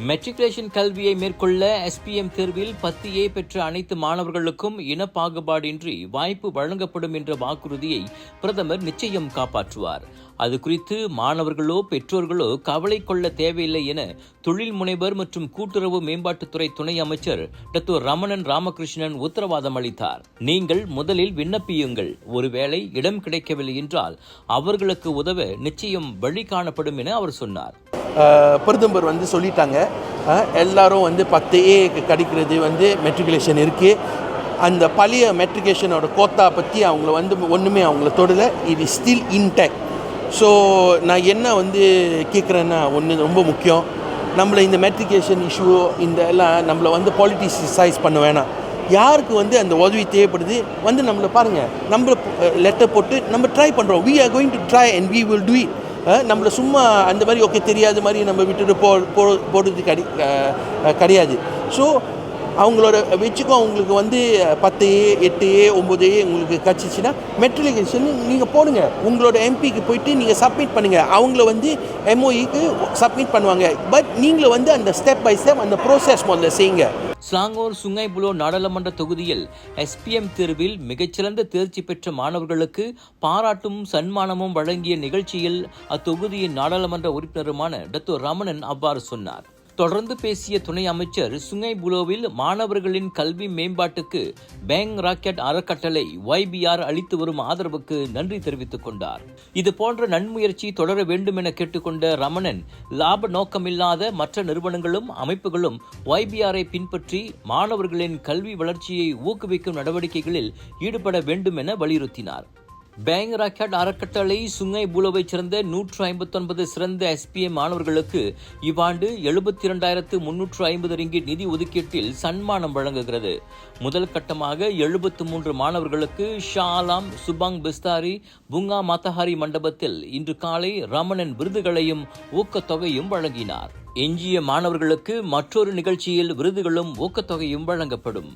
Matriculation கல்வியை மேற்கொள்ள SPM தேர்வில் 10A பெற்ற அனைத்து மாணவர்களுக்கும் இனப்பாகுபாடின்றி வாய்ப்பு வழங்கப்படும் என்ற வாக்குறுதியை பிரதமர் நிச்சயம் காப்பாற்றுவார். அது குறித்து மாணவர்களோ பெற்றோர்களோ கவலை கொள்ள தேவையில்லை என தொழில் முனைவர் மற்றும் கூட்டுறவு மேம்பாட்டுத்துறை துணை அமைச்சர் டாக்டர் ரமணன் ராமகிருஷ்ணன் உத்தரவாதம் அளித்தார். நீங்கள் முதலில் விண்ணப்பியுங்கள், ஒருவேளை இடம் கிடைக்கவில்லை என்றால் அவர்களுக்கு உதவ நிச்சயம் வழி காணப்படும் என அவர் சொன்னார். பிரதமர் சொல்லிட்டாங்க, எல்லாரும் 10A கிடைக்கிறது மெட்ரிகுலேஷன் இருக்குது. அந்த பழைய மெட்ரிகுலேஷனோட கோத்தா பற்றி அவங்கள ஒன்றுமே அவங்கள தொடலை. இது ஸ்டில் இன்டேக்ட். ஸோ நான் என்ன கேட்குறேன்னா, ஒன்று ரொம்ப முக்கியம், நம்மளை இந்த மெட்ரிகுலேஷன் இஷ்யூ இந்த எல்லாம் நம்மளை பாலிட்டிசைஸ் பண்ண வேணாம். யாருக்கு அந்த உதவி தேவைப்படுது நம்மளை பாருங்கள், நம்மளை லெட்டர் போட்டு நம்ம ட்ரை பண்ணுறோம். we are going to try and we will do it. நம்மளை சும்மா அந்த மாதிரி ஓகே தெரியாத மாதிரி நம்ம விட்டுட்டு போடுறது கிடையாது. ஸோ அவங்களோட வச்சுக்கும் அவங்களுக்கு 10A 8A 9A உங்களுக்கு கிடச்சிச்சின்னா மெட்ரிகுலேஷன் நீங்கள் போடுங்க. உங்களோட எம்பிக்கு போயிட்டு நீங்கள் சப்மிட் பண்ணுங்கள். அவங்கள MOEக்கு சப்மிட் பண்ணுவாங்க. பட் நீங்களும் அந்த ஸ்டெப் பை ஸ்டெப் அந்த ப்ரோசஸ் முதல்ல செய்யுங்க. ஸ்லாங்கூர் சுங்கை புலோ நாடாளுமன்ற தொகுதியில் SPM தேர்வில் மிகச்சிறந்த தேர்ச்சி பெற்ற மாணவர்களுக்கு பாராட்டும் சன்மானமும் வழங்கிய நிகழ்ச்சியில் அத்தொகுதியின் நாடாளுமன்ற உறுப்பினருமான டாக்டர் ரமணன் அவ்வாறு சொன்னார். தொடர்ந்து பேசிய துணை அமைச்சர் சுங்கை புலோவில் மாணவர்களின் கல்வி மேம்பாட்டுக்கு பேங் ராக்கெட் அறக்கட்டளை YBR அளித்து வரும் ஆதரவுக்கு நன்றி தெரிவித்துக் கொண்டார். இதுபோன்ற நன்முயற்சி தொடர வேண்டும் என கேட்டுக்கொண்ட ரமணன், லாப நோக்கமில்லாத மற்ற நிறுவனங்களும் அமைப்புகளும் YBRஐ பின்பற்றி மாணவர்களின் கல்வி வளர்ச்சியை ஊக்குவிக்கும் நடவடிக்கைகளில் ஈடுபட வேண்டும் என வலியுறுத்தினார். பேங் ராக்கெட் அறக்கட்டளை சுங்கை புலோவைச் சேர்ந்த 159 சிறந்த SPM மாணவர்களுக்கு இவ்வாண்டு 72,350 ரிங்கிட் நிதி ஒதுக்கீட்டில் சன்மானம் வழங்குகிறது. முதல் கட்டமாக 73 மாணவர்களுக்கு ஷா ஆலாம் சுபாங் பிஸ்தாரி புங்கா மாத்தஹாரி மண்டபத்தில் இன்று காலை ரமணன் விருதுகளையும் ஊக்கத்தொகையும் வழங்கினார். எஞ்சிய மாணவர்களுக்கு மற்றொரு நிகழ்ச்சியில் விருதுகளும் ஊக்கத்தொகையும் வழங்கப்படும்.